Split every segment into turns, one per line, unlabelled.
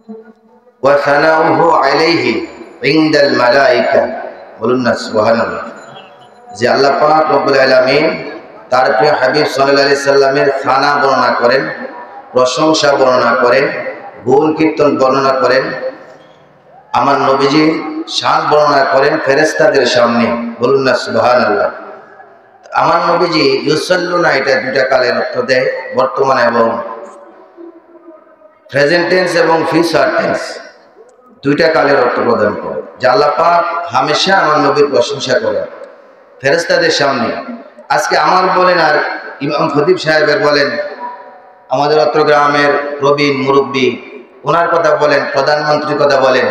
ওয়া সানাউহু আলাইহি ইনদাল মালায়েকা, বলুন না সুবহানাল্লাহ। যে আল্লাহ পাক রব্বুল আলামিন তার প্রিয় হাবিব সাল্লাল্লাহু আলাইহি সাল্লামের সানা বর্ণনা করেন, প্রশংসা বর্ণনা করেন, গুণ কীর্তন বর্ণনা করেন, আমার নবীজি শান বর্ণনা করেন ফেরেশতাদের সামনে, বলুন না সুবহানাল্লাহ। আমার নবীজি ইউসাল্লুনা, এটা দুটা কালের অর্থ দেয়, বর্তমান এবং প্রেজেন্ট টেন্স এবং ফিউচার টেন্স, দুইটা কালের অর্থ প্রদান করে। যে আল্লাহ পাক হামেশা আমার নবীর প্রশংসা করেন ফেরেশতাদের সামনে। আজকে আমার বলেন আর ইমাম খতিব সাহেবের বলেন, আমাদের অত্র গ্রামের প্রবীণ মুরব্বী, ওনার কথা বলেন, প্রধানমন্ত্রীর কথা বলেন,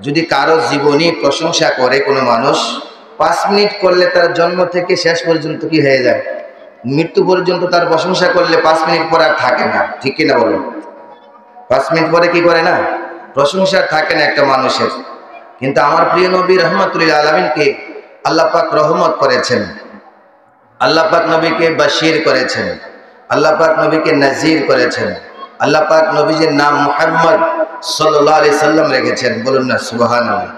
যদি কারো জীবনী প্রশংসা করে কোনো মানুষ, 5 মিনিট করলে তার জন্ম থেকে শেষ পর্যন্ত কি হয়ে যায়, মৃত্যু পর্যন্ত তার প্রশংসা করলে 5 মিনিট পর আর থাকে না, ঠিক কিনা বলেন? 5 মিনিট পরে কি করে না, প্রশংসা থাকে না একটা মানুষের। কিন্তু আমার প্রিয় নবী রাহমাতুল লিল আলামিনকে আল্লাহ পাক রহমত করেছেন, আল্লাহ পাক নবীকে বাশির করেছেন, আল্লাহ পাক নবীকে নাজির করেছেন, আল্লাহ পাক নবীজির নাম মুহাম্মদ সাল্লাল্লাহু আলাইহি সাল্লাম রেখেছেন, বলুন না সুবহানাল্লাহ।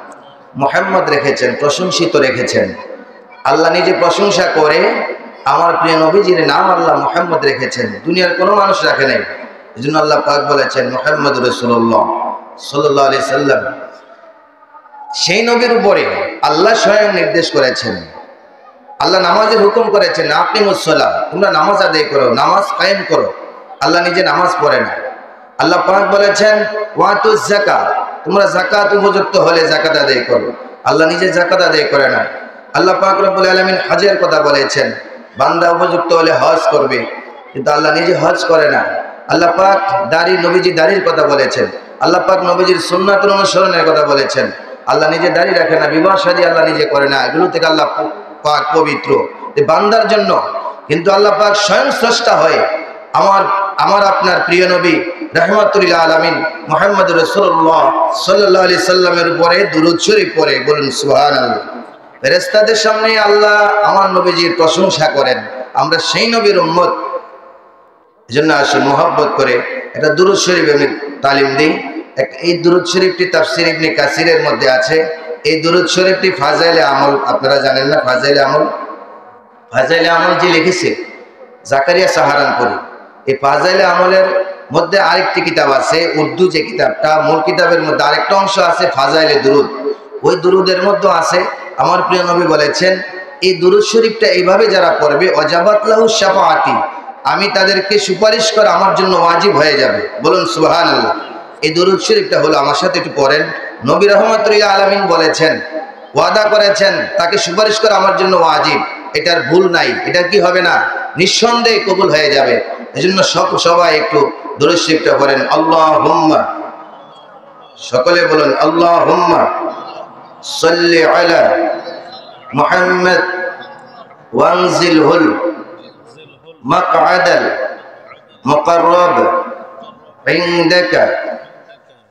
মুহাম্মদ রেখেছেন, প্রশংসিত রেখেছেন। আল্লাহ নিজে প্রশংসা করে আমার প্রিয় নবীজির নাম আল্লাহ মুহাম্মদ রেখেছেন, দুনিয়ার কোনো মানুষ রাখে নাই। এজন্য আল্লাহ পাক বলেছেন মুহাম্মদুর রাসূলুল্লাহ সাল্লাল্লাহু আলাইহি সাল্লাম। সেই নবীর উপরে আল্লাহ স্বয়ং নির্দেশ করেছেন, আল্লাহ নামাজের হুকুম করেছেন, আকিমুস সালাহ, তোমরা নামাজ আদায় করো, নামাজ কায়েম করো। আল্লাহ নিজে নামাজ পড়ে না। আল্লাহ পাক বলেছেন ওয়াতুজ যাকাত, তোমরা যাকাত উপযুক্ত হলে যাকাত আদায় করো। আল্লাহ নিজে যাকাত আদায় করে না। আল্লাহ পাক রব্বুল আলামিন হজের কথা বলেছেন, বান্দা উপযুক্ত হলে হজ করবে, কিন্তু আল্লাহ নিজে হজ করে না। আল্লাহ পাক দাড়ি, নবীজি দাড়ির কথা বলেছেন, আল্লাহ পাক নবীজির সুন্নাতের অনুসরণের কথা বলেছেন। আল্লাহ নিজে দাড়ি রাখে না, বিবাহ শাদী আল্লাহ নিজে করে না, এগুলো থেকে আল্লাহ পাক পবিত্র বান্দার জন্য। কিন্তু আল্লাহ পাক স্বয়ং স্রষ্টা হয় আমার আপনার প্রিয় নবী রাহমাতুল লিল আলামিন মুহাম্মদুর রাসূলুল্লাহ সাল্লাল্লাহু আলাইহি সাল্লামের উপরে দুরূদ শরীফ পড়ে, বলুন সুবহানাল্লাহ। ফেরেশতাদের সামনে আল্লাহ আমার নবীজির প্রশংসা করেন, আমরা সেই নবীর উম্মত। এজন্য আসুন মুহাব্বত করে একটা দুরূদ শরীফ আমি তালিম দিই। এই দুরূদ শরীফটি তাফসীর ইবনে কাসিরের মধ্যে আছে। এই দুরূদ শরীফটি ফাজাইলে আমল, আপনারা জানেন না ফাজাইলে আমল? ফাজাইলে আমল যে লিখেছে জাকারিয়া সাহারানপুরি। এই ফাজাইলে আমলের মধ্যে আরেকটি কিতাব আছে, উর্দু যে কিতাবটা, মূল কিতাবের মধ্যে আরেকটা অংশ আছে ফাজাইলে দুরূদ। ওই দুরূদের মধ্যে আছে আমার প্রিয় নবী বলেছেন, এই দুরূদ শরীফটা এইভাবে যারা পড়বে ওয়াজাবাত লাহু শাফাআতি, আমি তাদেরকে সুপারিশ করা আমার জন্য ওয়াজিব হয়ে যাবে, বলুন সুবহানাল্লাহ। এই দুরূদ শরীফটা হলো, আমার সাথে একটু পড়েন। নবী রাহমাতুল লিল আলামিন বলেছেন, ওয়াদা করেছেন তাকে সুপারিশ করা আমার জন্য ওয়াজিব, এটার ভুল নাই, এটা কি হবে না, নিঃসন্দেহে কবুল হয়ে যাবে। এজন্য সবাই একটু দুরূদ শরীফটা পড়েন। আল্লাহুম্মা, সকলে বলুন আল্লাহুম্মা সাল্লি আলা মুহাম্মদ ওয়ানজিলহুল মাকআদাল মুকাররাব ইনদাকা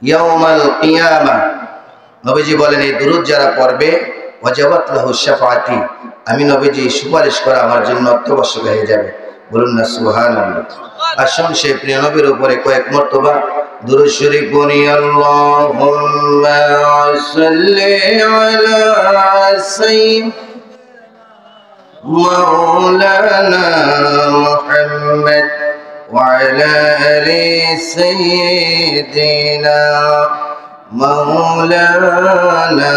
ইয়াউমাল কিয়ামা। নবীজি বলেন এই দুরূদ যারা পড়বে ওয়াজাবাত লাহু শাফাআতি, আমি নবীজি সুপারিশ করা আমার জন্য অত্যাবশ্যক হয়ে যাবে, বলুন না সুবহানাল্লাহ। আসুন সেই প্রিয় নবীর উপরে কয়েক মর্তবা দুরূদ শরীফ পড়ি। আল্লাহুম্মা সাল্লি আলা সাইয়্যিদিনা মাওলানা মুহাম্মদ ওয়া আলা আলি সাইয়্যিদিনা মাওলানা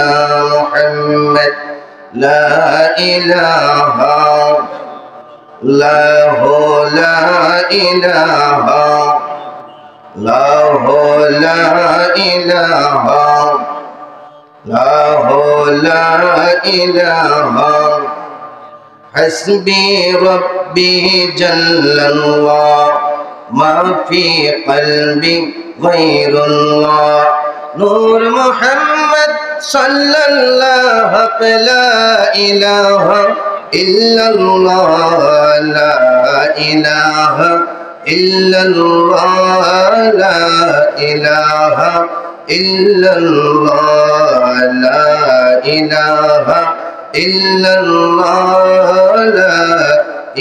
মুহাম্মদ। লা ইলাহা লাহু লা ইলাহা লাহু লা ইলাহা লাহু লা ইলাহা হাসবি রাব্বি জাল্লাল্লাহ মা ফি কলবি গায়রুল্লাহ। নূর মুহাম্মদ সাল্লাল্লাহু লা ইলাহা ইল্লাল্লাহ লা ইলাহা ইল্লাল্লাহ লা ইলাহা ইল্লাল্লাহ লা ইলাহা ইল্লাল্লাহ লা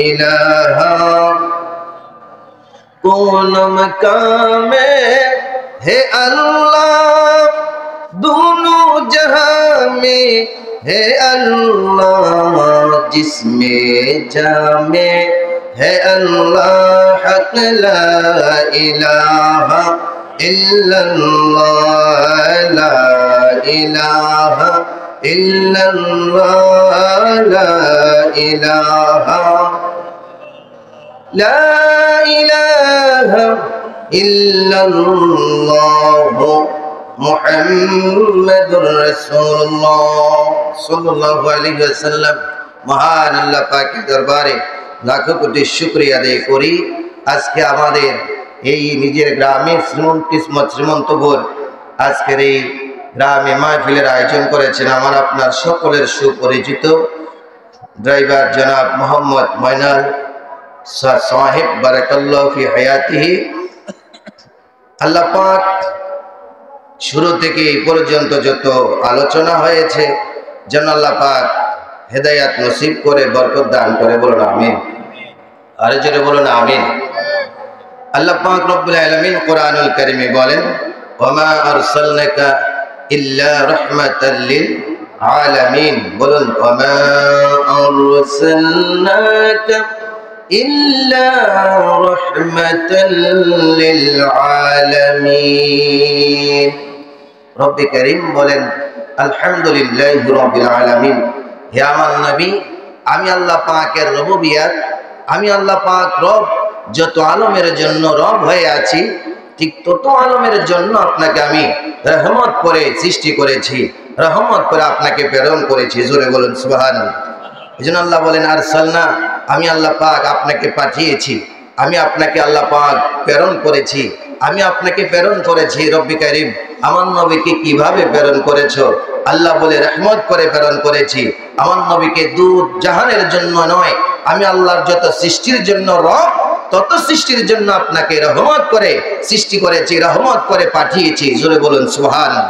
ইলাহা। কোন মকামে है अल्लाह दोनों जहां में है अल्लाह जिसमें जामे है अल्लाह हक ला इलाहा इल्लल्लाह ला इलाहा इल्लल्लाह ला इलाहा ला इलाहा इल्लल्लाह मुहम्मदुर रसूलुल्लाह सल्लल्लाहु अलैहि वसल्लम। महान আল্লাহ পাকের দরবারে লাখো কোটি শুকরিয়া আদায় করি। আজকে আমাদের এই নিজের গ্রামে শ্রীমন্তপুর আজকের এই গ্রামে মাহফিলের আয়োজন করেছেন আমার আপনার সকলের সুপরিচিত ড্রাইভার জনাব মোহাম্মদ ময়নাল সাহেব বারাকাল্লাহু ফি হায়াতিহি। আল্লাহ পাক শুরু থেকে এই পর্যন্ত যত আলোচনা হয়েছে যেন আল্লাহ পাক হেদায়াত নসিব করে বরকত দান করে, বলুন আমিন। আর জোরে বলুন আমিন। আল্লাহ পাক রব্বুল আলামিন কোরআনুল কারীমে বলেন, ওয়া আরসালনাকা ইল্লা রাহমাতাল লিল আলামিন। বলুন, ওয়া আরসালনাকা ইল্লা রাহমাতাল লিল আলামিন। রব্বে কারীম বলেন, আলহামদুলিল্লাহি রাব্বিল আলামিন। হে আমার নবী, আমি আল্লাহ পাকের রুবুবিয়ত, আমি আল্লাহ পাক রব, যত আলমের জন্য রব হয়ে আছি ঠিক তত আলমের জন্য আপনাকে আমি রহমত করে সৃষ্টি করেছি, রহমত করে আপনাকে প্রেরণ করেছি। জোরে বলুন সুবহানাল্লাহ। এজন্য আল্লাহ বলেন, আরসালনা, আমি আল্লাহ পাক আপনাকে পাঠিয়েছি, আমি আপনাকে আল্লাহ পাক প্রেরণ করেছি, আমি আপনাকে প্রেরণ করেছি। রব্বে কারীম, আমার নবীকে কিভাবে প্রেরণ করেছো? আল্লাহ বলে, রহমত করে প্রেরণ করেছি। আমার নবীকে দু জাহানের জন্য নয়, আমি আল্লাহর যত সৃষ্টির জন্য রব, তত সৃষ্টির জন্য আপনাকে রহমত করে সৃষ্টি করেছি, রহমত করে পাঠিয়েছি। জোরে বলুন সুবহানাল্লাহ।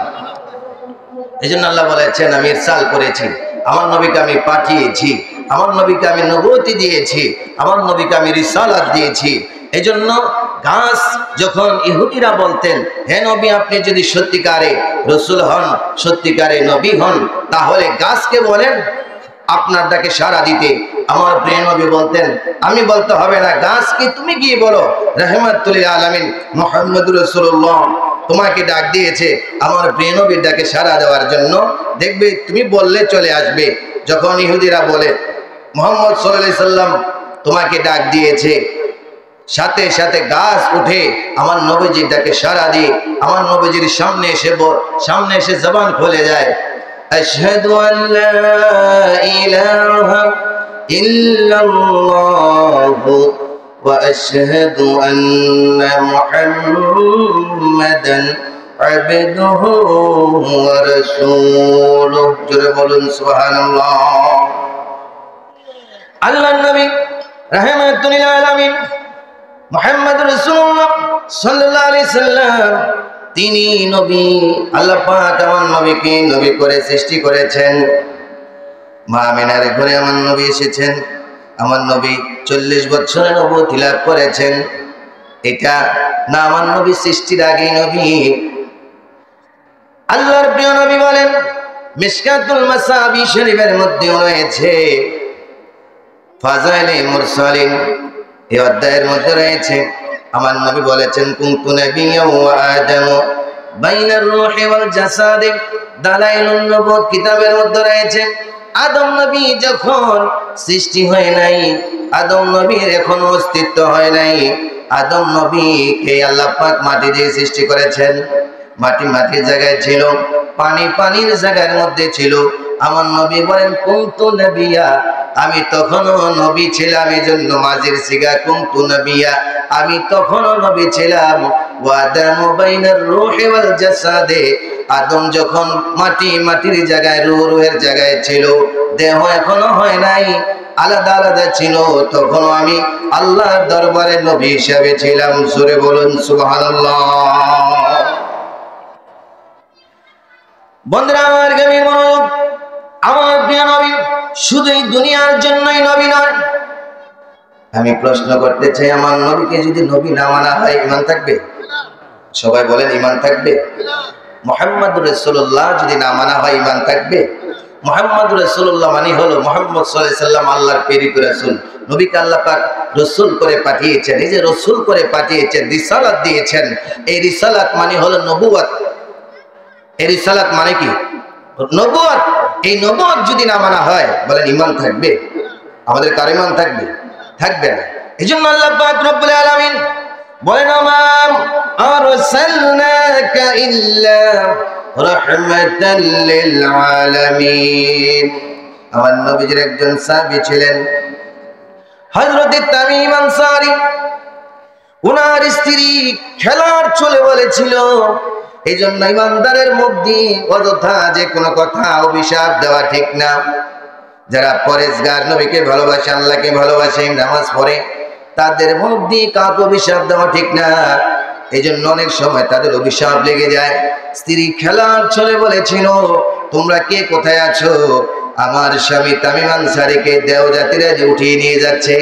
এজন্য আল্লাহ বলেছেন, আমি ইরসাল করেছি, আমার নবীকে আমি পাঠিয়েছি, আমার নবীকে আমি নবুয়তি দিয়েছি, আমার নবীকে আমি রিসালাত দিয়েছি। এজন্য গাছ যখন ইহুদিরা বলতেন, হে নবী, আপনি যদি সত্যিকারে রসুল হন, সত্যিকারে নবী হন, তাহলে গাছকে বলেন আপনার ডাকে সাড়া দিতে। আমার প্রিয় নবী বলতেন, আমি বলতে হবে না, গাছকে তুমি গিয়ে বলো রাহমাতুল লিল আলামিন মুহাম্মদুর রাসূলুল্লাহ তোমাকে ডাক দিয়েছে আমার প্রিয় নবীর ডাকে সাড়া দেওয়ার জন্য, দেখবে তুমি বললে চলে আসবে। যখন ইহুদিরা বলে মুহাম্মদ সাল্লাল্লাহু আলাইহি সাল্লাম তোমাকে ডাক দিয়েছে, সাথে সাথে গাছ উঠে আমার নবীজির ডাকে সাড়া দিয়ে আমার নবীজির সামনে এসে জবান খুলে যায়, আশহাদু আল্লা ইলাহা ইল্লাল্লাহু ওয়া আশহাদু আন্না মুহাম্মাদান আবদুহু ওয়া রাসূলুহু। জোরে বলুন সুবহানাল্লাহ। আল্লাহর নবী রাহমাতুল লিল আলামিন মুহাম্মদ রাসূলুল্লাহ সাল্লাল্লাহু আলাইহি সাল্লাম, তিনি নবী। আল্লাহ পাক আমার নবীকে নবী করে সৃষ্টি করেছেন। মা আমিনার ঘরে আমার নবী এসেছেন, আমার নবী 40 বছরের নবুয়ত লাভ করেছেন। এটা না আমার নবী সৃষ্টির আগেই নবী। আল্লাহর প্রিয় নবী বলেন, মিশকাতুল মাসাবি শরীফের মধ্যে রয়েছে ফাযাইলে মুরসালিন, এই অধ্যায়ের মধ্যে রয়েছে আমার নবী বলেছেন, কুনতু নাবিয়্যান ওয়া আদামু বাইনার রূহি ওয়াল জাসাদি। দালাইলুন নবুওয়াত কিতাবের মধ্যে রয়েছে, আদম নবী যখন সৃষ্টি হয় নাই, আদম নবীর এখনো অস্তিত্ব হয় নাই, আদম নবীকে আল্লাহ পাক মাটি দিয়ে সৃষ্টি করেছেন। মাটির জায়গায় ছিল, পানির জায়গার মধ্যে ছিল। আমার নবী বলেন, কুনতু নাবিয়্যা, আমি তখনও নবী ছিলাম। এজন্য মাঝের সিগা কুনতু নাবিয়্যা, আমি তখনও নবী ছিলাম। ওয়া আদামু বাইনার রূহি ওয়াল জাসাদে, আদম যখন মাটির জায়গায় রুহের জায়গায় ছিল, দেহ এখনো হয় নাই, আলাদা আলাদা ছিল, তখনও আমি আল্লাহর দরবারে নবী হিসেবে ছিলাম। সুরে বলুন সুবহানাল্লাহ। বন্ধুরা আমার গভীর মনোযোগ, আমার প্রিয় নবী শুধু এই দুনিয়ার জন্যই নবী নয়। আমি প্রশ্ন করতে চাই, আমার নবীকে যদি নবী না মানা হয় ইমান থাকবে? সবাই বলেন ঈমান থাকবে? মুহাম্মদুর রাসূলুল্লাহ যদি না মানা হয় ঈমান থাকবে? মুহাম্মদুর রাসূলুল্লাহ মানে হলো মুহাম্মদ সাল্লাল্লাহু আলাইহি সাল্লাম আল্লাহর প্রেরিত রাসূল। নবীকে আল্লাহ পাক রাসূল করে পাঠিয়েছেন, এই যে রাসূল করে পাঠিয়েছেন, রিসালাত দিয়েছেন। এই রিসালাত মানে হলো নবুয়ত। এই রিসালাত মানে কি? নবুয়ত। এই নবুয়ত যদি না মানা হয়, বলেন ঈমান থাকবে? আমাদের কার ঈমান থাকবে? থাকবে না। এজন্য আল্লাহ পাক রব্বুল আলামিন বলেন, আমান আরসালনাকা ইল্লা রাহমাতাল লিল আলামিন। আমার নবীজির একজন সাহাবী ছিলেন হযরত তামিম আনসারী। ওনার স্ত্রী খেলার চলে বলেছিল, এই জন্য ইমানদারের মধ্যে অযথা যে কোনো কথা অভিশাপ দেওয়া ঠিক না। যারা পরেজগার, নবীকে ভালোবাসে, আল্লাহকে ভালোবাসে, নামাজ পড়ে, তাদের মধ্যে কাউকে অভিশাপ দেওয়া ঠিক না। এই জন্য অনেক সময় তাদের অভিশাপ লেগে যায়। স্ত্রী খেলার চলে বলেছিল, তোমরা কে কোথায় আছো? আমার স্বামী তামিম আনসারীকে দেওজাতিরা যে উঠিয়ে নিয়ে যাচ্ছে।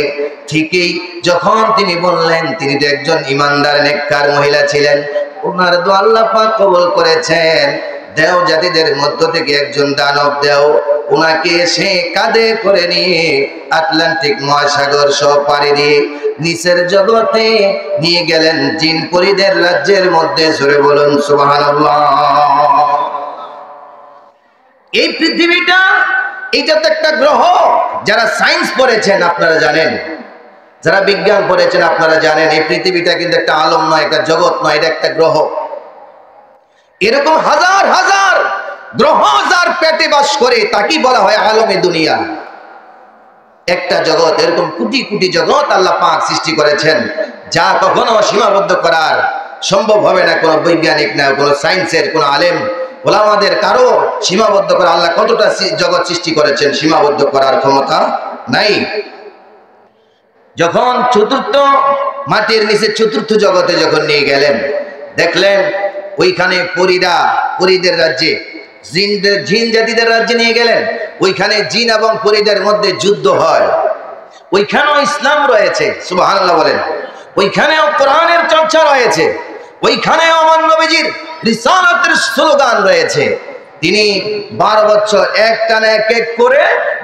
ঠিকই যখন তিনি বললেন, তিনি তো একজন ইমানদার নেককার মহিলা ছিলেন, ওনার দোয়া আল্লাহ পাক কবুল করেছেন। দেও জাতিদের মধ্য থেকে একজন দানব দেও ওনাকে সে কাঁধে করে নিয়ে আটলান্টিক মহাসাগর সহ পাড়ি দিয়ে নিচের জগতে নিয়ে গেলেন, জিন পরীদের রাজ্যের মধ্যে। জোরে বলুন সুবহানাল্লাহ। এই পৃথিবীটা, এটা তো একটা গ্রহ। যারা সায়েন্স পড়েছেন আপনারা জানেন, যারা বিজ্ঞান পড়েছেন আপনারা জানেন, এই পৃথিবীটা কিন্তু একটা আলম নয়, একটা জগৎ নয়, এটা একটা গ্রহ। এরকম হাজার হাজার গ্রহ যার পেটে বাস করে তাকেই বলা হয় আলমে দুনিয়া। একটা জগৎ, এরকম কোটি কোটি জগৎ আল্লাহ পাক সৃষ্টি করেছেন, যা কখনো সীমাবদ্ধ করার সম্ভব হবে না। কোনো বৈজ্ঞানিক না, কোনো সায়েন্সের, কোনো আলেম ওলামাদের কারো সীমাবদ্ধ করা, আল্লাহ কতটা জগৎ সৃষ্টি করেছেন সীমাবদ্ধ করার ক্ষমতা নাই। যখন চতুর্থ মাটির নিচে চতুর্থ জগতে যখন নিয়ে গেলেন, দেখলেন ওইখানে পরীরা, পরীদের রাজ্যে, জিন জাতিদের রাজ্যে নিয়ে গেলেন। ওইখানে জিন এবং পরীদের মধ্যে যুদ্ধ হয়। ওইখানেও ইসলাম রয়েছে, সুবহানাল্লাহ বলেন। ওইখানেও কোরআনের চর্চা রয়েছে। ওইখানেও আমার নবীজির রিসালাতের স্লোগান রয়েছে। তিনি 12 বছর এক টানা এক এক করে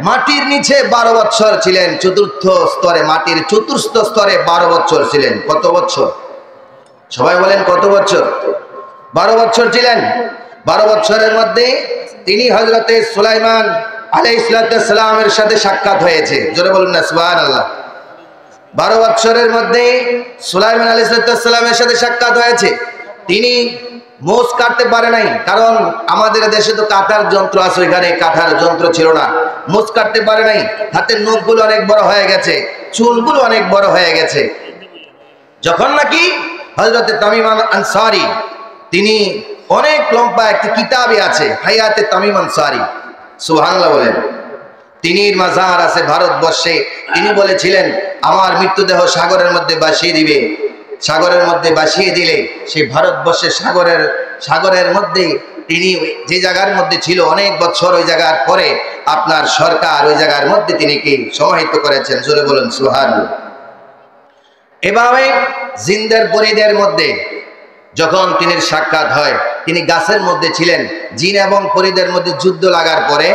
মাটির নিচে 12 বছর ছিলেন। চতুর্থ স্তরে, মাটির চতুর্থ স্তরে 12 বছর ছিলেন। কত বছর? সবাই বলেন কত বছর? 12 বছর ছিলেন। 12 বছরের মধ্যে তিনি হযরতে সুলাইমান আলাইহিস সালামের সাথে সাক্ষাৎ হয়েছে। জোরে বলুন না সুবহানাল্লাহ। 12 বছরের মধ্যে সুলাইমান আলাইহিস সালামের সাথে সাক্ষাৎ হয়েছে। তিনি মোষ কাটতে পারে নাই, কারণ আমাদের দেশে তো কাটার যন্ত্র আছে, ওইখানে কাটার যন্ত্র ছিল না। মোষ কাটতে পারে নাই। হাতের নখগুলো অনেক বড় হয়ে গেছে, চুলগুলো অনেক বড় হয়ে গেছে। যখন নাকি হযরতে তামিম আনসারী, তিনি অনেক লম্বা একটি কিতাবে আছে হায়াতে তামিম আনসারী, সুবহানাল্লাহ বলেন। তিনি মাজার আছে ভারতবর্ষে। তিনি বলেছিলেন, আমার মৃতদেহ সাগরের মধ্যে ভাসিয়ে দিবে। সাগরের মধ্যে ভাসিয়ে দিলে সেই ভারতবর্ষের সাগরের মধ্যে তিনি যে জায়গার মধ্যে ছিল অনেক বছর, ওই জায়গার পরে আপনার সরকার ওই জায়গার মধ্যে তিনি কি সমাহিত করেছেন। জোরে বলুন সুবহানাল্লাহ। এভাবে জিনদের পরীদের মধ্যে যখন তিনি সাক্ষাৎ হয়, তিনি গাছের মধ্যে ছিলেন। জিন এবং পরীদের মধ্যে যুদ্ধ লাগার পরে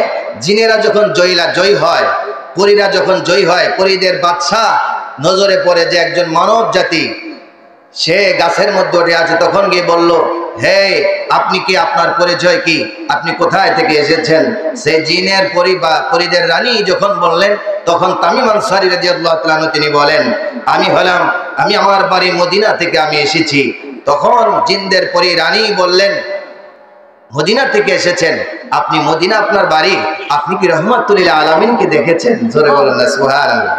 জিনেরা যখন জয়ী হয়, পরীরা যখন জয়ী হয়, পরীদের বাদশাহ নজরে পড়ে যে একজন মানব জাতি সে গাছের মধ্যে উঠে আছে। তখন গিয়ে বলল, হে, আপনি কি, আপনার পরিচয় কি, আপনি কোথায় থেকে এসেছেন? সে জিনের পরী বা পরীদের রানী যখন বললেন, তখন তামিম আনসারী রাদিয়াল্লাহু তাআলা আনহু তিনি বলেন, আমি আমার বাড়ি মদিনা থেকে আমি এসেছি। তখন জিনদের পরী রানী বললেন, মদিনা থেকে এসেছেন আপনি, মদিনা আপনার বাড়ি, আপনি কি রাহমাতুল লিল আলামিনকে দেখেছেন? জোরে বলেন না সুবহানাল্লাহ।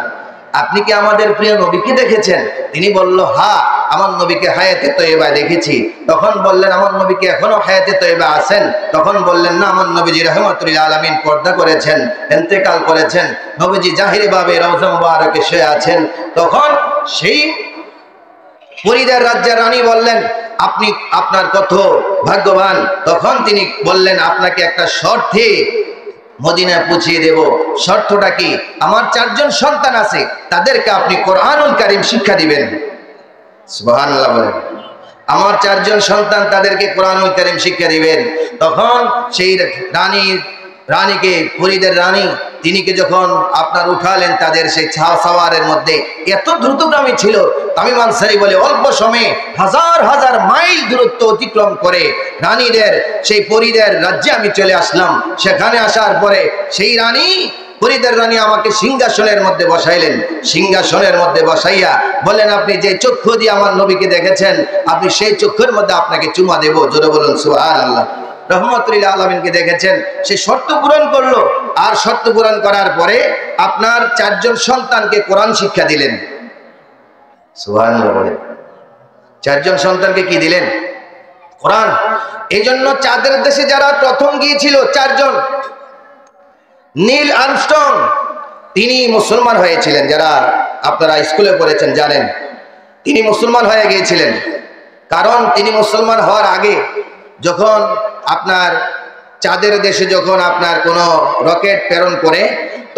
আপনি কি আমাদের প্রিয় নবীকে দেখেছেন? তিনি বলল, হ্যাঁ, আমার নবীকে হায়াতে তয়্যিবা দেখেছি। তখন বললেন, আমার নবীকে এখনো হায়াতে তয়্যিবা আছেন? তখন বললেন, না, আমার নবীজি রাহমাতুল লিল আলামিন পর্দা করেছেন, ইন্তেকাল করেছেন। নবীজি জাহিরি ভাবে রওজা মুবারকে শুয়ে আছেন। তখন সেই পরীদের রাজ্যের রানী বললেন, আপনি, আপনার কত ভাগ্যবান। তখন তিনি বললেন, আপনাকে একটা শর্তে মদিনায় পৌঁছিয়ে দেব। শর্তটা কি? আমার 4 জন সন্তান আছে, তাদেরকে আপনি কোরআনুল কারীম শিক্ষা দিবেন। সুবহানাল্লাহ বলেন। আমার 4 জন সন্তান, তাদেরকে কোরআনুল কারীম শিক্ষা দিবেন। তখন সেই রানীকে, পরীদের রানী, তিনিকে যখন আপনার উঠালেন তাদের সেই সাওয়ারের মধ্যে, এত দ্রুতগামী ছিল তামিম আনসারী বলে অল্প সময়ে হাজার হাজার মাইল দূরত্ব অতিক্রম করে রানীদের সেই পরীদের রাজ্যে আমি চলে আসলাম। সেখানে আসার পরে সেই রানী, পরীদের রানী আমাকে সিংহাসনের মধ্যে বসাইলেন। সিংহাসনের মধ্যে বসাইয়া বলেন, আপনি যে চক্ষু দিয়ে আমার নবীকে দেখেছেন, আপনি সেই চক্ষুর মধ্যে আপনাকে চুমা দেব। জোরে বলুন সুবহানাল্লাহ। রহমতুল আলামিনকে দেখেছেন, সে শর্ত পূরণ করলো। আর শর্ত পূরণ করার পরে আপনার 4 জন সন্তানকে কোরআন শিক্ষা দিলেন। সুবহানাল্লাহ বলেন। 4 জন সন্তানকে কি দিলেন? কোরআন। এই জন্য চাঁদের দেশে যারা প্রথম গিয়েছিল 4 জন, নীল আর্মস্ট্রং, তিনি মুসলমান হয়েছিলেন। যারা আপনারা স্কুলে পড়েছেন জানেন, তিনি মুসলমান হয়ে গিয়েছিলেন। কারণ তিনি মুসলমান হওয়ার আগে যখন আপনার চাঁদের দেশে যখন আপনার কোনো রকেট প্রেরণ করে,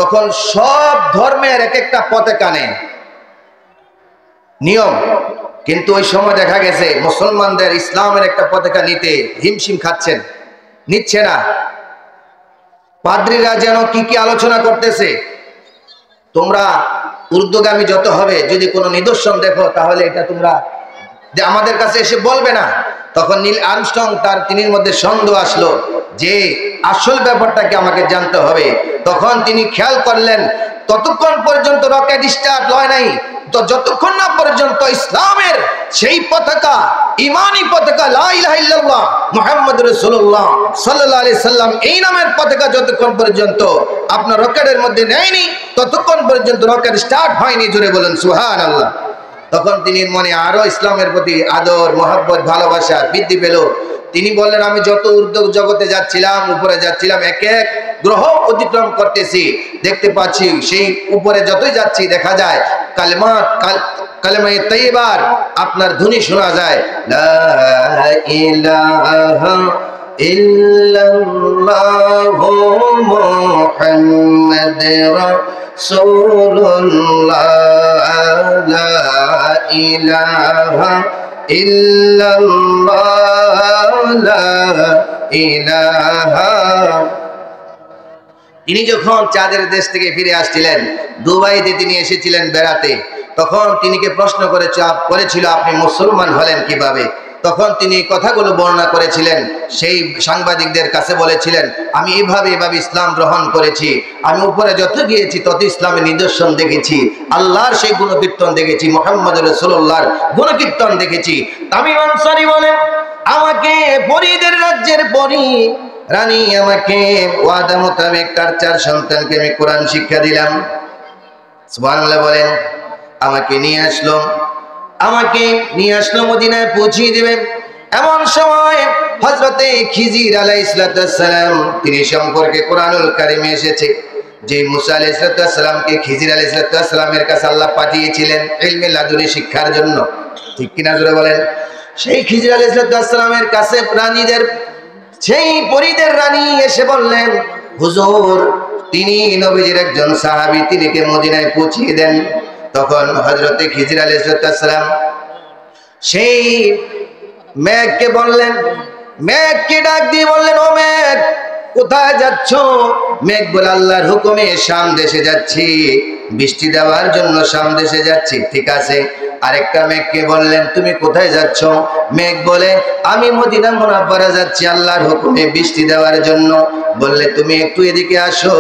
তখন সব ধর্মের এক একটা পতাকা নেয়, নিয়ম। কিন্তু ওই সময় দেখা গেছে মুসলমানদের ইসলামের একটা পতাকা নিতে হিমশিম খাচ্ছেন, নিচ্ছে না। পাদ্রীরা যেন কি কি আলোচনা করতেছে, তোমরা ঊর্ধ্বগামী যত হবে, যদি কোনো নিদর্শন দেখো তাহলে এটা তোমরা আমাদের কাছে এসে বলবে না। তখন নীল আর্মস্ট্রং তিনির মধ্যে সন্দেহ আসলো যে আসল ব্যাপারটাকে আমাকে জানতে হবে। তখন তিনি খেয়াল করলেন, ততক্ষণ পর্যন্ত রকেট স্টার্ট হয় নাই, তো যতক্ষণ না পর্যন্ত ইসলামের সেই পতাকা, ইমানি পতাকা, লা ইলাহা ইল্লাল্লাহ মুহাম্মাদুর রাসূলুল্লাহ সাল্লাল্লাহু আলাইহি সাল্লাম, এই নামের পতাকা যতক্ষণ পর্যন্ত আপনার রকেটের মধ্যে নেয়নি, ততক্ষণ পর্যন্ত রকেট স্টার্ট হয়নি। জোরে বলেন সুবহানাল্লাহ। তখন তিনি মনে আরো ইসলামের প্রতি আদর, মহব্বত, ভালোবাসা বৃদ্ধি পেল। তিনি বললেন, আমি যত ঊর্ধ্ব জগতে যাচ্ছিলাম, উপরে যাচ্ছিলাম, এক এক গ্রহ অতিক্রম করতেছি, দেখতে পাচ্ছি সেই উপরে যতই যাচ্ছি দেখা যায় কালেমায়ে তাইয়্যিবার আপনার ধ্বনি শোনা যায়, লা ইলাহা ইল্লাল্লাহু মুহাম্মাদুর রাসূলুল্লাহ, লা ইলাহা ইল্লাল্লাহ, লা ইলাহা। তিনি যখন চাঁদের দেশ থেকে ফিরে আসছিলেন, দুবাইতে তিনি এসেছিলেন বেড়াতে, তখন তিনিকে প্রশ্ন করেছিল, আপনি মুসলমান হলেন কিভাবে? তখন তিনি কথাগুলো বর্ণনা করেছিলেন, সেই সাংবাদিকদের কাছে বলেছিলেন, আমি এভাবে ইসলাম গ্রহণ করেছি, আমি উপরে যত গিয়েছি তত ইসলামের নিদর্শন দেখেছি, আল্লাহর সেই গুণকীর্তন দেখেছি, মুহাম্মদুর রাসূলুল্লাহর গুণকীর্তন দেখেছি। তামিম আনসারী বলেন, আমাকে পরীদের রাজ্যের পরী রানী আমাকে ওয়াদা মোতাবেক তার 4 সন্তানকে আমি কোরআন শিক্ষা দিলাম। সুবহানাল্লাহ বলেন। আমাকে নিয়ে আসলো মদিনায় পৌঁছিয়ে দিবেন। এমন সময় হযরতে খিজির আলাইহিস সালাম, তিনি সম্পর্কে কোরআনুল কারীমে এসেছে যে মুসা আলাইহিস সালামকে খিজির আলাইহিস সালামের কাছে আল্লাহ পাঠিয়েছিলেন ইলমে লাদুনি শিক্ষার জন্য, ঠিক কিনা জোরে বলেন। সেই খিজির আলাইহিস সালামের কাছে সেই পরীদের রানী এসে বললেন, হুজুর, তিনি নবীজির একজন সাহাবী, তিনিকে মদিনায় পৌঁছিয়ে দেন। তখন হযরতে খিজির আলাইহিস সালাম সেই মেঘকে বললেন, মেঘকে ডাক দিয়ে বললেন, ও মেঘ, কোথায় যাচ্ছ? মেঘ বলে, আল্লাহর হুকুমে শাম দেশে যাচ্ছি, বৃষ্টি দেওয়ার জন্য শাম দেশে যাচ্ছি। ঠিক আছে। আরেকটা মেঘকে বললেন, তুমি কোথায় যাচ্ছ? মেঘ বলে, আমি মদিনা মুনাওয়ারা যাচ্ছি আল্লাহর হুকুমে বৃষ্টি দেওয়ার জন্য। বললে, তুমি একটু এদিকে আসো।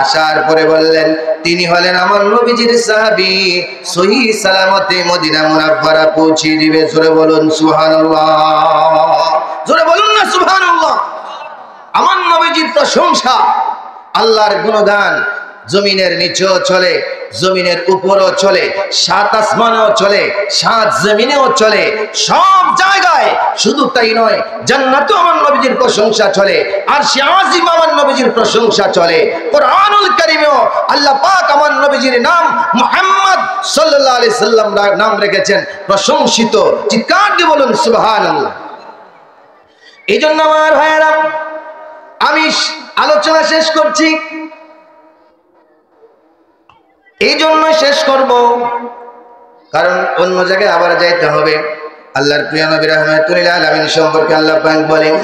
আসার পরে বললেন, তিনি হলেন আমার নবীজির সাহাবী, সহি সালামতে মদিনা মুনাওয়ারা পৌঁছে দিবে। জোরে বলুন সুবহানাল্লাহ, জোরে বলুন না সুবহানাল্লাহ। আমার নবীজির প্রশংসা, আল্লাহর গুণগান জমিনের নিচেও চলে, জমিনের উপরেও চলে, 7 আসমানেও চলে, 7 জমিনেও চলে, সব জায়গায়। শুধু তাই নয়, জান্নাতেও আমার নবীজির প্রশংসা চলে, আরশে আজিম আমার নবীজির প্রশংসা চলে। কোরআনুল কারীমেও আল্লাহ পাক আমার নবীজির নাম মুহাম্মদ সাল্লাল্লাহু আলাইহি সাল্লাম নাম রেখেছেন প্রশংসিত। চিৎকার দিয়ে বলুন সুবহানাল্লাহ। এই জন্য আমার ভাইয়েরা, আমি আলোচনা শেষ করছি, এই জন্য শেষ করব, কারণ অন্য জায়গায় আবার যাইতে হবে। আল্লাহর প্রিয় নবী রাহমাতুল লিল আলামিন সম্পর্কে আল্লাহ পাক বলেন,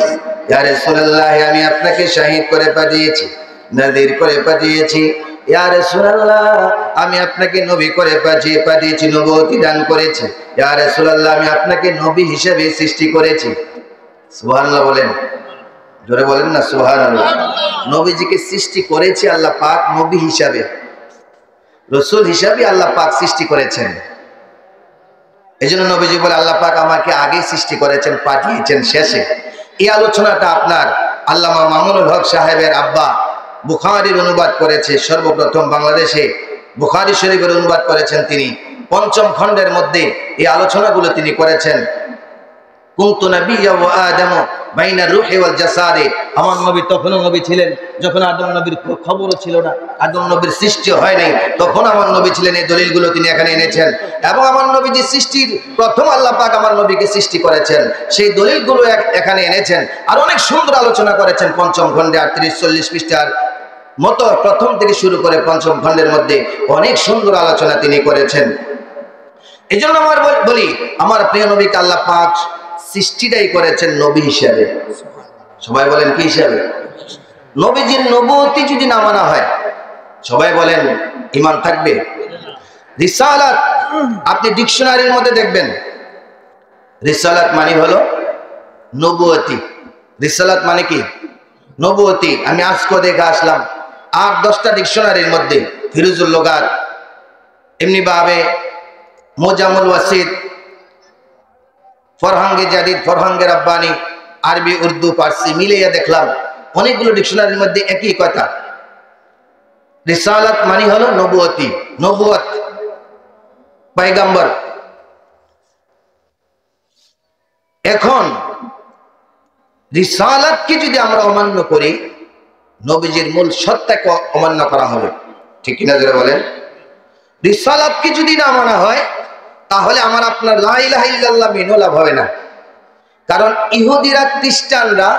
ইয়া রাসূলুল্লাহ আমি আপনাকে শাহিদ করে পাঠিয়েছি, নাযীর করে পাঠিয়েছি। ইয়া রাসূলুল্লাহ আমি আপনাকে নবী করে পাঠিয়েছি, নবুয়তি দান করেছি। ইয়া রাসূলুল্লাহ আমি আপনাকে নবী হিসেবে সৃষ্টি করেছি। সুবহানাল্লাহ বলেন, জোরে বলেন না সুবহানাল্লাহ। নবীজিকে সৃষ্টি করেছে আল্লাহ পাক নবী হিসাবে, রাসূল হিসাবে আল্লাহ পাক সৃষ্টি করেছেন। এজন্য নবীজি বলে আল্লাহ পাক আমাকে আগে সৃষ্টি করেছেন, পাঠিয়েছেন শেষে। এই আলোচনাটা আপনার আল্লামা মামুনুল হক সাহেবের আব্বা বুখারীর অনুবাদ করেছে, সর্বপ্রথম বাংলাদেশে বুখারী শরীফের অনুবাদ করেছেন তিনি। পঞ্চম খণ্ডের মধ্যে এই আলোচনাগুলো তিনি করেছেন। কুনতু নাবিয়্যা ওয়া আদামু বাইনা রূহি ওয়াল জাসাদি, আমার নবী তখনও নবী ছিলেন যখন আদম নবীর খবরও ছিল না, আদম নবীর সৃষ্টি হয় নাই, তখন আমার নবী ছিলেন। এই দলিলগুলো তিনি এখানে এনেছেন। এবং আমার নবী যে সৃষ্টির প্রথম আল্লাহ পাক আমার নবীকে সৃষ্টি করেছেন, সেই দলিলগুলো এখানে এনেছেন। আর অনেক সুন্দর আলোচনা করেছেন পঞ্চম খণ্ডে 38-40 পৃষ্ঠার মতো প্রথম থেকে শুরু করে পঞ্চম খণ্ডের মধ্যে অনেক সুন্দর আলোচনা তিনি করেছেন। এই জন্য আমার বলি, আমার প্রিয় নবীকে আল্লাহ পাক সৃষ্টিটাই করেছেন নবী হিসাবে। সবাই বলেন কি হিসাবে? নবীজির নবুয়তি যদি না মানা হয়, সবাই বলেন ঈমান থাকবে? রিসালাত আপনি ডিকশনারির মধ্যে দেখবেন, রিসালাত মানে হলো নবুয়তি। রিসালাত মানে কি? নবুয়তি। আমি আজকে দেখে আসলাম 8-10টা ডিকশনারির মধ্যে, ফিরুজুল লুগাত, এমনি ভাবে মোজামুল ওয়াসিদ, ফরহাঙ্গে জাদিদ, ফরহাঙ্গে রাব্বানি, আরবি, উর্দু, ফার্সি মিলিয়ে দেখলাম অনেকগুলো ডিকশনারির মধ্যে একই কথা, রিসালাত মানে হলো নবুয়তি, নবুয়ত, পয়গম্বর। এখন রিসালাতকে যদি আমরা অমান্য করি, নবীজির মূল সত্তাকে অমান্য করা হবে, ঠিক কিনা জোরে বলেন? রিসালাতকে যদি না মানা হয়, তাহলে আমার আপনার লা ইলাহা ইল্লাল্লাহ মেনে লাভ হবে না। কারণ ইহুদিরা, খ্রিস্টানরা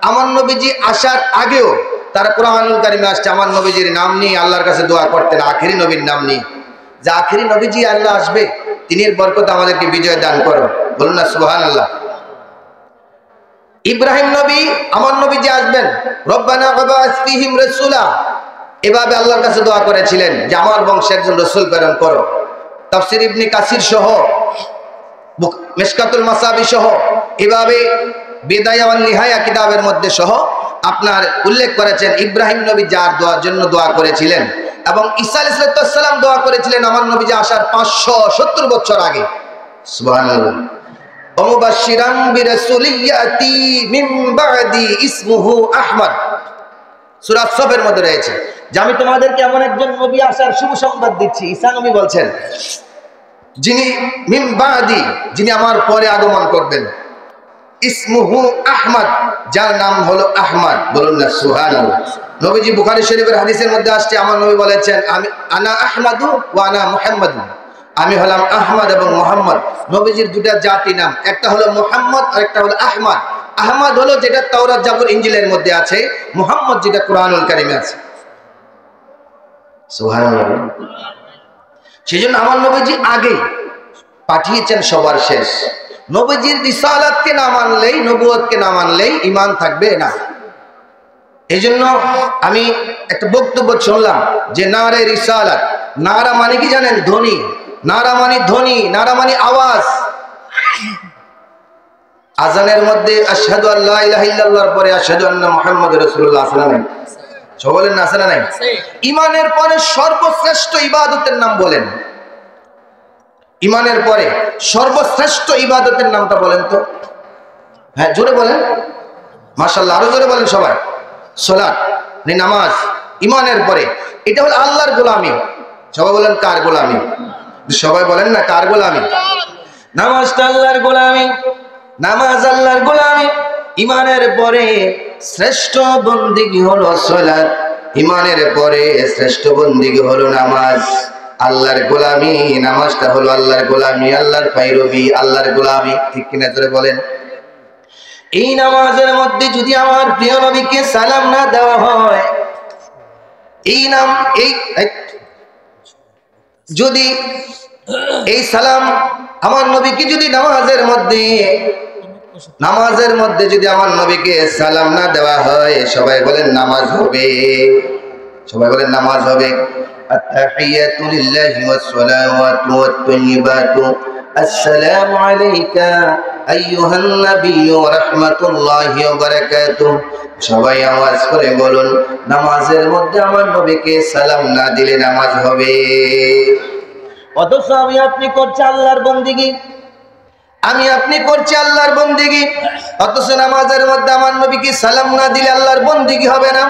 আমার নবীজি আসার আগেও তারা কোরআনুল কারিমে আসছে আমার নবীজির নাম নিয়ে আল্লাহর কাছে দোয়া করতেন, আখেরি নবীর নাম নিয়ে, যে আখেরি নবীজি আল্লাহ আসবে, তিনি এর বরকত আমাদেরকে বিজয় দান করো, বলুন না সুবহানাল্লাহ। ইব্রাহিম নবী, আমার নবীজি আসবেন, রব্বানা ওয়াবআস ফীহিম রাসূলা, এভাবে আল্লাহর কাছে দোয়া করেছিলেন যে আমার বংশে একজন রাসূল প্রেরণ করো। তাফসীর ইবনে কাসির সহ, মিশকাতুল মাসাবি সহ, এভাবে বিদায়া ওয়ান নিহায়া কিতাবের মধ্যে সহ আপনার উল্লেখ করেছেন ইব্রাহিম নবী যার দোয়ার জন্য দোয়া করেছিলেন, এবং ঈসা আলাইহিস সালাম দোয়া করেছিলেন আমার নবীজি আসার 570 বছর আগে। সুবহানাল্লাহ। ওমুবাশশিরাম বিরাসূলিয়াতি মিন বাদি ইসমুহু আহমদ, সূরা সফের মধ্যে রয়েছে যে আমি তোমাদেরকে এমন একজন নবী আসার শুভ সংবাদ দিচ্ছি। ঈসা নবী বলছেন যিনি মিন বাদি, যিনি আমার পরে আগমন করবেন, ইসমুহু আহমদ, যার নাম হলো আহমদ, বলুন না সুবহানাল্লাহ। নবীজি বুখারী শরীফের হাদিসের মধ্যে আসছে আমার নবী বলেছেন আমি আনা আহমদু ওয়া আনা মুহাম্মাদু, আমি হলাম আহমদ এবং মুহাম্মদ। নবীজির দুটা জাতি নাম, একটা হলো মুহাম্মদ আর একটা হলো আহমদ। আহমদ হলো যেটা তাওরাত, জাবুর, ইনজিলের মধ্যে আছে, মুহাম্মদ যেটা কোরআনুল কারিমে আছে। সুবহানাল্লাহ। সেজন্য আমার নবীজি আগে পাঠিয়েছেন সবার শেষ। নবীজির রিসালাতকে না মানলেই, নবুয়তকে না মানলেই ঈমান থাকবে না। এজন্য আমি একটা বক্তব্য শুনলাম যে নারে রিসালাত, নারা মানে কি জানেন? ধ্বনি। নারা মানে ধ্বনি, নারা মানে আওয়াজ। আজানের মধ্যে আশহাদু আল্লা ইলাহা ইল্লাল্লাহর পরে আশহাদু আন্না মুহাম্মাদুর রাসূলুল্লাহ সাল্লাল্লাহু আলাইহি ওয়াসাল্লাম, সব বলেন না, আছে না নাই? ঈমানের পরে সর্বশ্রেষ্ঠ ইবাদতের নাম বলেন। ঈমানের পরে সর্বশ্রেষ্ঠ ইবাদতের নামটা বলেন তো। হ্যাঁ জোরে বলেন, মাশাআল্লাহ, আরো জোরে বলেন সবাই। সালাত, নামাজ। ঈমানের পরে এটা হলো আল্লাহর গোলামি। সবাই বলেন কার গোলামি? সবাই বলেন না কার গোলামি? নামাজটা আল্লাহর গোলামি, নামাজ আল্লাহর গোলামি। ঈমানের পরে শ্রেষ্ঠ বন্দেগী হলো সালাত, ঈমানের পরে শ্রেষ্ঠ বন্দেগী হলো নামাজ। আল্লাহর গোলামি, নামাজটা হলো আল্লাহর গোলামি, আল্লাহর পায়রবি, আল্লাহর গোলামি, ঠিক কিনা জোরে বলেন? এই নামাজের মধ্যে যদি আমার প্রিয় নবীকে সালাম না দেওয়া হয়, এই নাম এই যদি এই সালাম আমার নবীকে যদি নামাজের মধ্যে যদি আমার নবীকে সালাম না দেওয়া হয়, সবাই বলেন নামাজ হবে, সবাই বলেন নামাজ হবে। আত-তাহিয়াতু লিল্লাহি ওয়াস-সালাওয়াতু ওয়াত-তাইয়্যিবাতু আসসালামু আলাইকা আইয়ুহান নাবিয়্যু ওয়া রাহমাতুল্লাহি ওয়া বারাকাতুহু। সবাই আওয়াজ করে বলুন, নামাজের মধ্যে আমার নবীকে সালাম না দিলে নামাজ হবে? অথচ আমি আপনি করছি আল্লাহর বন্দেগী, আমি আপনি করছি আল্লাহর বন্দেগী, অথচ নামাজের মধ্যে আমার নবীকে সালাম না দিলে আল্লাহর বন্দেগী হবে না।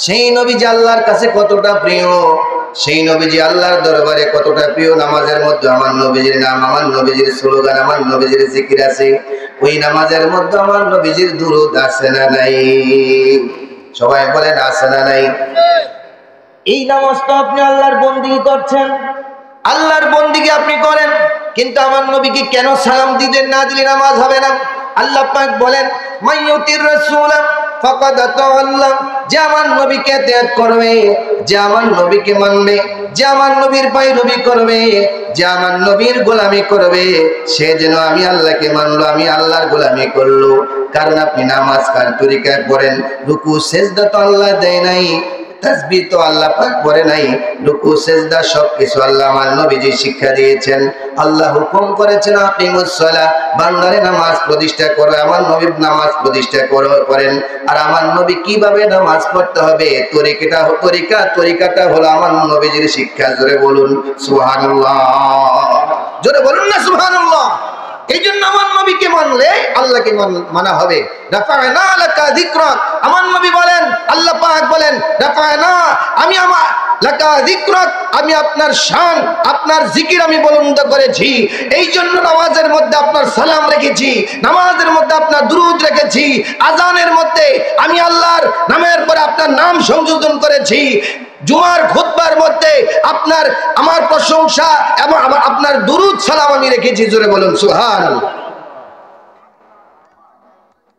সেই নবী যে আল্লাহর কাছে কতটা প্রিয়, সেই নবীজি আল্লাহর দরবারে কতটা প্রিয়। নামাজের মধ্যে আমার নবীজির নাম, আমার নবীজির স্লোগান, আমার নবীজির জিকির আছে। ওই নামাজের মধ্যে আমার নবীজির দুরূদ আছে না নাই? সবাই বলেন আছে না নাই? এই নামাজ তো আপনি আল্লাহর বন্দেগী করছেন, আল্লাহর বন্দেগী আপনি করেন, কিন্তু আমার নবীকে কেন সালাম দিলেন? না দিলে নামাজ হবে না। আল্লাহ পাক বলেন, মাইয়ুতির রাসূল ফাকাদ আতাআল্লাহ, যে আমার নবীকে ত্যাগ করবে, যে আমার নবীকে মানবে, যে আমার নবীর পয়রবি করবে, যে আমার নবীর গোলামি করবে, সে যেন আমি আল্লাহকে মানলো, আমি আল্লাহর গোলামি করলো। কারণ আপনি নামাজ কার তরিকায় পড়েন, রুকু সিজদা তো আল্লাহ দেয় নাই, তাসবিহ তো আল্লাহ পাক করে নাই, রুকু সিজদা সবকিছু আল্লাহ আমার নবীজি শিক্ষা দিয়েছেন। আল্লাহ হুকুম করেছেন আকিমুস সালাহ, বান্দারে নামাজ প্রতিষ্ঠা করো। আমার নবী নামাজ প্রতিষ্ঠা করেন। আর আমার নবী কিভাবে নামাজ পড়তে হবে, তরিকাটা হলো আমার নবীজির শিক্ষা। জোরে বলুন সুবহানাল্লাহ, জোরে বলুন না সুবহানাল্লাহ। এই জন্য আমার নবীকে মানলে আল্লাহকে মানা হবে। রাফা'না লাকা যিকরাক, আমার নবী বলেন, আল্লাহ পাক বলেন, রাফা'না, আমি আমার লাকা যিকরাক, আমি আপনার শান, আপনার জিকির আমি বুলন্দ করেছি। এই জন্য নামাজের মধ্যে আপনার সালাম রেখেছি, নামাজের মধ্যে আপনার দুরূদ রেখেছি, আজানের মধ্যে আমি আল্লাহর নামের পরে আপনার নাম সংযোজন করেছি, জুমার খুতবার মধ্যে আমার প্রশংসা এবং আপনার দুরূদ সালাম আমি রেখেছি। জোরে বলুন সুবহানাল্লাহ।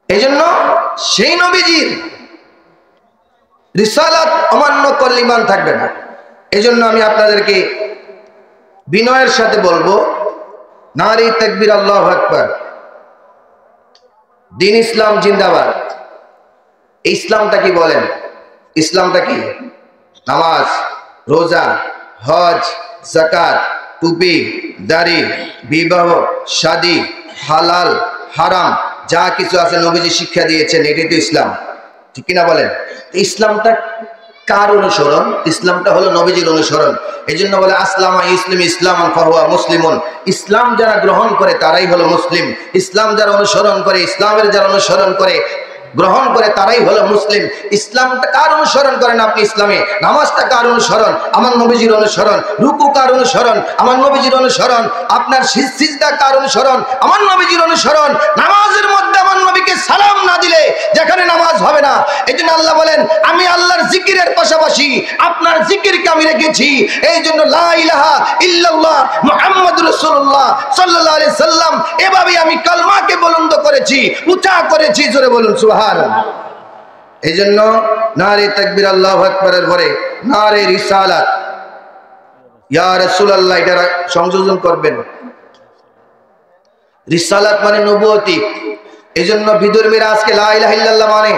এইজন্য সেই নবীজির রিসালাত অমান্য করলে ঈমান থাকবে না। এইজন্য আমি আপনাদেরকে বিনয়ের সাথে বলবো, নারে তাকবীর, আল্লাহু আকবার, দ্বীন ইসলাম জিন্দাবাদ। ইসলামটা কি বলেন? ইসলামটা কি? নামাজ, রোজা, হজ, যাকাত, টুপি, দাড়ি, বিবাহ, শাদী, হালাল হারাম যা কিছু আছে নবীজি শিক্ষা দিয়েছেন, এটাই তো ইসলাম, ঠিক কিনা বলেন? ইসলামটা কার অনুসরণ? ইসলামটা হলো নবীজির অনুসরণ। এই জন্য বলে আসলামা ইসলাম ইসলামান ফাহুয়া মুসলিমুন, ইসলাম যারা গ্রহণ করে তারাই হলো মুসলিম। ইসলাম যারা অনুসরণ করে, ইসলামের যারা অনুসরণ করে, গ্রহণ করে, তারাই হলো মুসলিম। ইসলামটা কার অনুসরণ করেন আপনি? ইসলামে নামাজটা কার অনুসরণ? আমার নবীজির অনুসরণ। রুকু কার অনুসরণ? আমার নবীজির অনুসরণ। আপনার সিজদা কার অনুসরণ? আমার নবীজির অনুসরণ। নামাজের মধ্যে আমার নবীকে সালাম না দিলে যেখানে নামাজ হবে না। এই জন্য আল্লাহ বলেন, আমি আল্লাহর জিকিরের পাশাপাশি আপনার জিকিরকে আমি রেখেছি। এই জন্য লা ইলাহা ইল্লাল্লাহ মুহাম্মাদুর রাসূলুল্লাহ সাল্লাল্লাহু আলাইহি সাল্লাম, এভাবে আমি কালমাকে বুলন্দ করেছি, উঁচা করেছি। জোরে বলুন সুবহানাল্লাহ। এই জন্য নারে তাকবীর, আল্লাহু আকবারের পরে নারে রিসালাত, ইয়া রাসূলুল্লাহ, এটা সংযোজন করবেন। রিসালাত মানে নবুয়তি। এই জন্য বিধর্মীরা আজকে লা ইলাহা ইল্লাল্লাহ মানে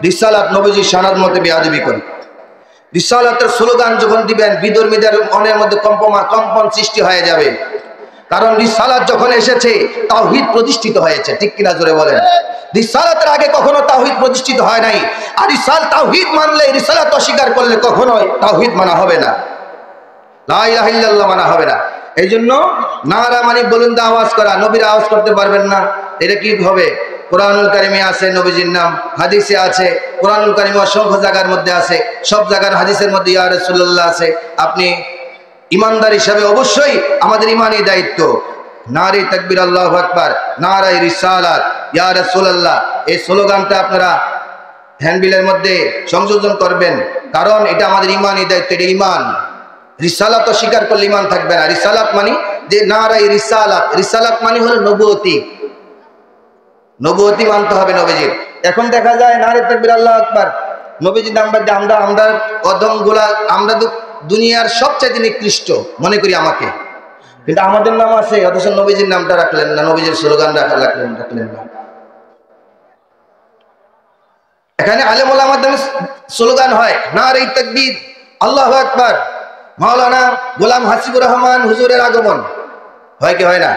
রিসালাত, নবীজির শানের মধ্যে বেয়াদবি করে। রিসালাতের স্লোগান যখন দিবেন, বিধর্মীদের মনের মধ্যে কম্পন সৃষ্টি হয়ে যাবে। কারণ রিসালাত যখন এসেছে, তাওহীদ প্রতিষ্ঠিত হয়েছে, ঠিক কিনা জোরে বলেন? রিসালাতের আগে কখনো তাওহীদ প্রতিষ্ঠিত হয় নাই। আর তাওহীদ মানলে, রিসালাত অস্বীকার করলে কখনোই তাওহীদ মানা হবে না, লা ইলাহা ইল্লাল্লাহ মানা হবে না। এই জন্য নারা মানে বুলন্দ আওয়াজ করা, নবীর আওয়াজ করতে পারবেন না, এটা কি হবে? কোরআনুল কারিমে আছে নবীজির নাম, হাদিসে আছে, কোরআনুল কারিমে অসংখ্য জায়গার মধ্যে আছে, সব জায়গার হাদিসের মধ্যে ইয়া রাসূলুল্লাহ আছে। আপনি ইমানদার হিসাবে অবশ্যই আমাদের ইমানি দায়িত্ব নারে তাকবীর, আল্লাহু আকবার, নারে রিসালাত, ইয়া রাসূলুল্লাহ, এই স্লোগানটা আপনারা হ্যান্ডবিলের মধ্যে সংযোজন করবেন। কারণ এটা আমাদের ইমানি দায়িত্ব, এটা ইমান। রিসালাত স্বীকার করলে ইমান থাকবে না। রিসালাত মানে যে নারে রিসালাত, রিসালাত মানে হলো নবুয়তি, নবুয়তি মানতে হবে নবীজির। এখন দেখা যায় নারে তাকবীর, আল্লাহু আকবার, নবীজির নাম বাদ দিয়ে আমরা অধমগুলা, আমরা তো দুনিয়ার সবচেয়ে নিকৃষ্ট মনে করি আমাকে। কিন্তু আমাদের নাম আছে, অথচ নবীজির নামটা রাখলেন না, নবীজির স্লোগান রাখলেন না। এখানে আলেম ওলামাদের স্লোগান হয় নারে তাকবীর, আল্লাহু আকবার, মাওলানা গোলাম হাসিবুর রহমান হুজুরের আগমন, হয় কি হয় না?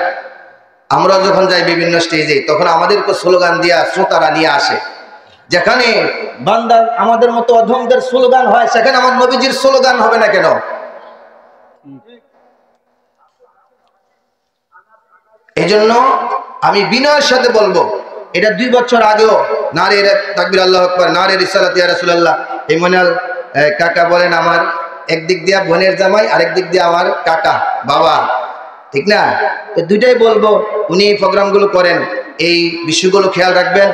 আমরা যখন যাই বিভিন্ন স্টেজে, তখন আমাদেরকে স্লোগান দিয়া শ্রোতারা নিয়ে আসে। যেখানে বান্দার আমাদের মতো অধমদের স্লোগান হয়, সেখানে আমার নবীজির স্লোগান হবে না কেন? এই জন্য আমি বিনয়ের সাথে বলবো, এটা 2 বছর আগেও নারে তাকবীর আল্লাহু আকবার, নারে রিসালাত ইয়া রাসূলুল্লাহ, এই মনাল কাকা বলেন আমার একদিক দিয়ে বোনের জামাই, আরেক দিক দিয়ে আমার কাকা বাবা, ঠিক না? তো দুইটাই বলবো, উনি প্রোগ্রামগুলো করেন, এই বিষয়গুলো খেয়াল রাখবেন।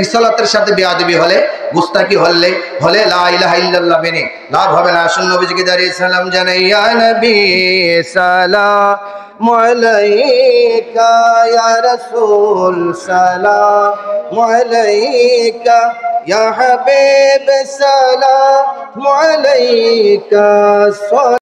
রিসালাতের সাথে বেয়াদবি হলে, গুস্তাকি হলে লা ইলাহা ইল্লাল্লাহ মেনে লাভ হবে না। আসুন নবীজিকে দাঁড়িয়ে সালাম জানাই, ইয়া নবী সালাম আলাইকা, ইয়া রাসূল সালাম আলাইকা, ইয়া হাবিব সালাম আলাইকা।